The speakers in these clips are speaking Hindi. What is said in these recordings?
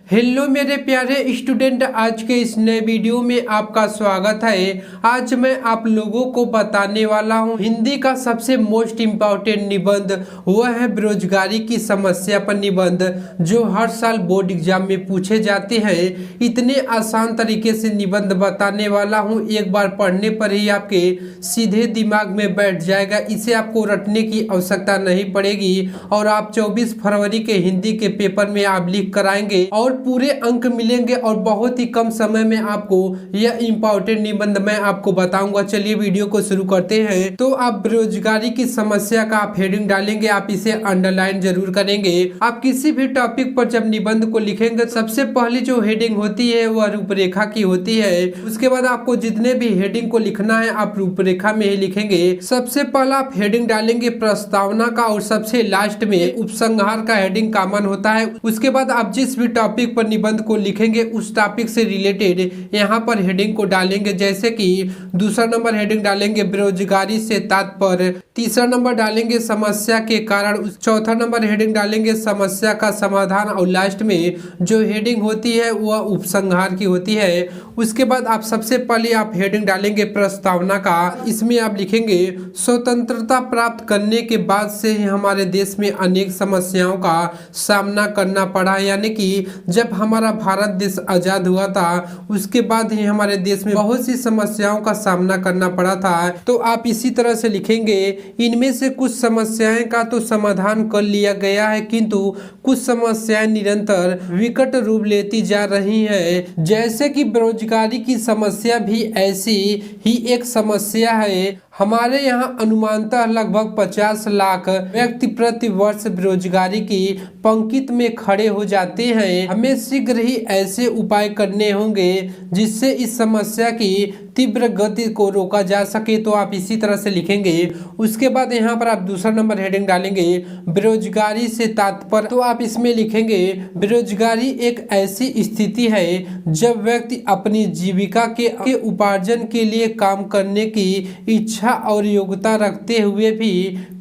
हेलो मेरे प्यारे स्टूडेंट, आज के इस नए वीडियो में आपका स्वागत है। आज मैं आप लोगों को बताने वाला हूं हिंदी का सबसे मोस्ट इम्पॉर्टेंट निबंध, वह है बेरोजगारी की समस्या पर निबंध, जो हर साल बोर्ड एग्जाम में पूछे जाते हैं। इतने आसान तरीके से निबंध बताने वाला हूं, एक बार पढ़ने पर ही आपके सीधे दिमाग में बैठ जाएगा। इसे आपको रटने की आवश्यकता नहीं पड़ेगी और आप 24 फरवरी के हिंदी के पेपर में आप लिख कर आएंगे और पूरे अंक मिलेंगे और बहुत ही कम समय में आपको यह इंपॉर्टेंट निबंध मैं आपको बताऊंगा। चलिए वीडियो को शुरू करते हैं। तो आप बेरोजगारी की समस्या का आप हेडिंग डालेंगे, आप इसे अंडरलाइन जरूर करेंगे। आप किसी भी टॉपिक पर जब निबंध को लिखेंगे, सबसे पहली जो हेडिंग होती है वह रूपरेखा की होती है। उसके बाद आपको जितने भी हेडिंग को लिखना है आप रूपरेखा में ही लिखेंगे। सबसे पहला आप हेडिंग डालेंगे प्रस्तावना का और सबसे लास्ट में उपसंहार का हेडिंग कॉमन होता है। उसके बाद आप जिस भी टॉपिक पर निबंध को लिखेंगे उस टॉपिक से रिलेटेड यहाँ पर हेडिंग को डालेंगे। जैसे कि दूसरा नंबर हेडिंग डालेंगे बेरोजगारी से तात्पर्य, तीसरा नंबर डालेंगे समस्या के कारण, चौथा नंबर हेडिंग डालेंगे समस्या का समाधान और लास्ट में जो हेडिंग होती है वह उपसंहार की होती है। उसके बाद आप सबसे पहले आप हेडिंग डालेंगे प्रस्तावना का। इसमें आप लिखेंगे स्वतंत्रता प्राप्त करने के बाद से ही हमारे देश में अनेक समस्याओं का सामना करना पड़ा, यानी कि जब हमारा भारत देश आजाद हुआ था उसके बाद ही हमारे देश में बहुत सी समस्याओं का सामना करना पड़ा था। तो आप इसी तरह से लिखेंगे इनमें से कुछ समस्याएं का तो समाधान कर लिया गया है, किंतु कुछ समस्याएं निरंतर विकट रूप लेती जा रही हैं। जैसे कि बेरोजगारी की समस्या भी ऐसी ही एक समस्या है। हमारे यहाँ अनुमानतः लगभग 50 लाख व्यक्ति प्रति वर्ष बेरोजगारी की पंक्ति में खड़े हो जाते हैं। हमें शीघ्र ही ऐसे उपाय करने होंगे जिससे इस समस्या की तीव्र गति को रोका जा सके। तो आप इसी तरह से लिखेंगे। उसके बाद यहाँ पर आप दूसरा नंबर हेडिंग डालेंगे बेरोजगारी से तात्पर्य। तो आप इसमें लिखेंगे बेरोजगारी एक ऐसी स्थिति है जब व्यक्ति अपनी जीविका के उपार्जन के लिए काम करने की इच्छा और योग्यता रखते हुए भी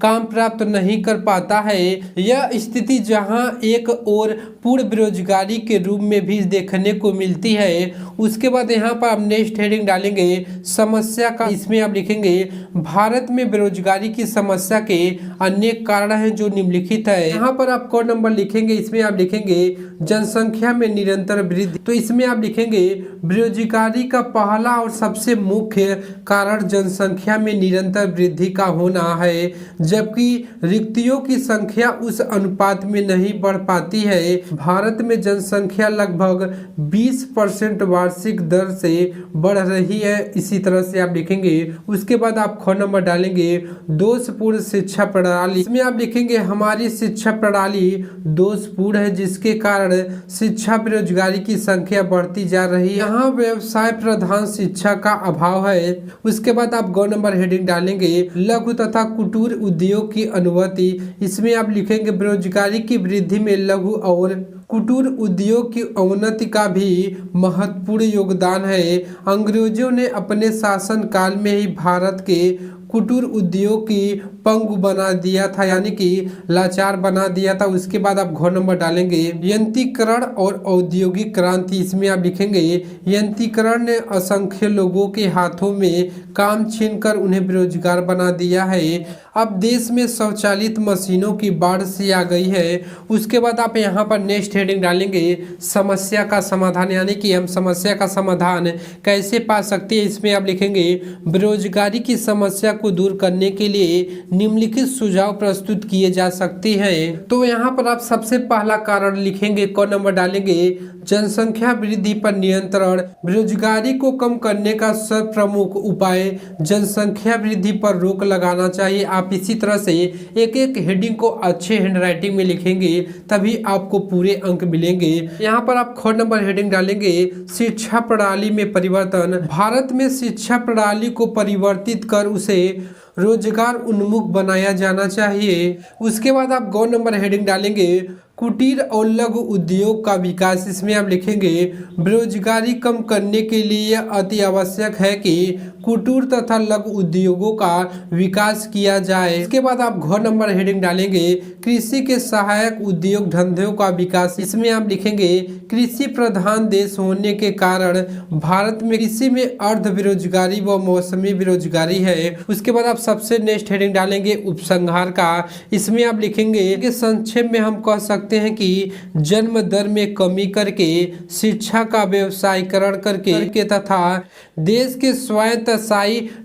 काम प्राप्त नहीं कर पाता है। यह स्थिति जहां एक और पूर्ण बेरोजगारी के रूप में भी देखने को मिलती है। उसके बाद यहाँ पर आप नेक्स्ट हेडिंग डालेंगे समस्या का। इसमें आप लिखेंगे भारत में बेरोजगारी की समस्या के अनेक कारण हैं जो निम्नलिखित है। यहाँ पर आप कोड नंबर लिखेंगे। इसमें आप लिखेंगे जनसंख्या में निरंतर वृद्धि। तो इसमें आप लिखेंगे बेरोजगारी का पहला और सबसे मुख्य कारण जनसंख्या में निरंतर वृद्धि का होना है, जबकि रिक्तियों की संख्या उस अनुपात में नहीं बढ़ पाती है। भारत में जनसंख्या लगभग 20% वार्षिक दर से बढ़ रही है। इसी तरह से आप लिखेंगे। उसके बाद आप ख नंबर डालेंगे दोषपूर्ण शिक्षा प्रणाली। इसमें आप लिखेंगे हमारी शिक्षा प्रणाली दोषपूर्ण है, जिसके कारण शिक्षा बेरोजगारी की संख्या बढ़ती जा रही है। यहाँ व्यवसाय प्रधान शिक्षा का अभाव है। उसके बाद आप ग नंबर हेडिंग डालेंगे लघु तथा कुटीर उद्योग की अनुमति। इसमें आप लिखेंगे बेरोजगारी की वृद्धि में लघु और कुटीर उद्योग की अवनति का भी महत्वपूर्ण योगदान है। अंग्रेजों ने अपने शासन काल में ही भारत के कुटीर उद्योग की पंगु बना दिया था, यानी कि लाचार बना दिया था। उसके बाद आप घ नंबर डालेंगे यंत्रीकरण और औद्योगिक क्रांति। इसमें आप लिखेंगे यंत्रीकरण ने असंख्य लोगों के हाथों में काम छीनकर उन्हें बेरोजगार बना दिया है। अब देश में स्वचालित मशीनों की बाढ़ सी आ गई है। उसके बाद आप यहाँ पर नेक्स्ट हेडिंग डालेंगे समस्या का समाधान, यानी कि हम समस्या का समाधान कैसे पा सकते हैं। इसमें आप लिखेंगे बेरोजगारी की समस्या को दूर करने के लिए निम्नलिखित सुझाव प्रस्तुत किए जा सकते हैं। तो यहाँ पर आप सबसे पहला कारण लिखेंगे, क नंबर डालेंगे जनसंख्या वृद्धि पर नियंत्रण। बेरोजगारी को कम करने का सब प्रमुख उपाय जनसंख्या वृद्धि पर रोक लगाना चाहिए। आप इसी तरह से एक एक हेडिंग को अच्छे हैंडराइटिंग में लिखेंगे, तभी आपको पूरे अंक मिलेंगे। यहाँ पर आप ख नंबर हेडिंग डालेंगे शिक्षा प्रणाली में परिवर्तन। भारत में शिक्षा प्रणाली को परिवर्तित कर उसे रोजगार उन्मुख बनाया जाना चाहिए। उसके बाद आप ग नंबर हेडिंग डालेंगे कुटीर और लघु उद्योग का विकास। इसमें आप लिखेंगे बेरोजगारी कम करने के लिए अति आवश्यक है कि कुटीर तथा लघु उद्योगों का विकास किया जाए। इसके बाद आप घ नंबर हेडिंग डालेंगे कृषि के सहायक उद्योग धंधों का विकास। इसमें आप लिखेंगे कृषि प्रधान देश होने के कारण भारत में कृषि में अर्ध बेरोजगारी व मौसमी बेरोजगारी है। उसके बाद आप सबसे नेक्स्ट हेडिंग डालेंगे उपसंहार का। इसमें आप लिखेंगे कि संक्षेप में हम कह सकते हैं कि जन्म दर में कमी करके, शिक्षा का व्यवसायीकरण करके तथा देश के स्वायत्तशासी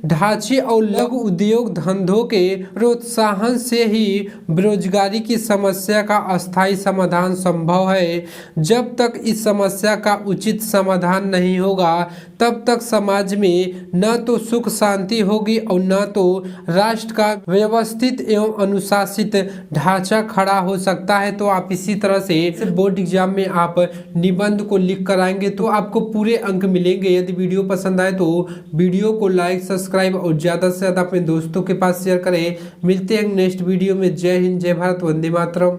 ढांचे और लघु उद्योग धंधों के प्रोत्साहन से ही बेरोजगारी की समस्या का अस्थायी समाधान संभव है। जब तक इस समस्या का उचित समाधान नहीं होगा तब तक समाज में न तो सुख शांति होगी और न तो राष्ट्र का व्यवस्थित एवं अनुशासित ढांचा खड़ा हो सकता है। तो आप इसी तरह से बोर्ड एग्जाम में आप निबंध को लिख कर आएंगे तो आपको पूरे अंक मिलेंगे। यदि वीडियो पसंद आए तो वीडियो को लाइक, सब्सक्राइब और ज़्यादा से ज़्यादा अपने दोस्तों के पास शेयर करें। मिलते हैं नेक्स्ट वीडियो में। जय हिंद, जय भारत, वंदे मातरम।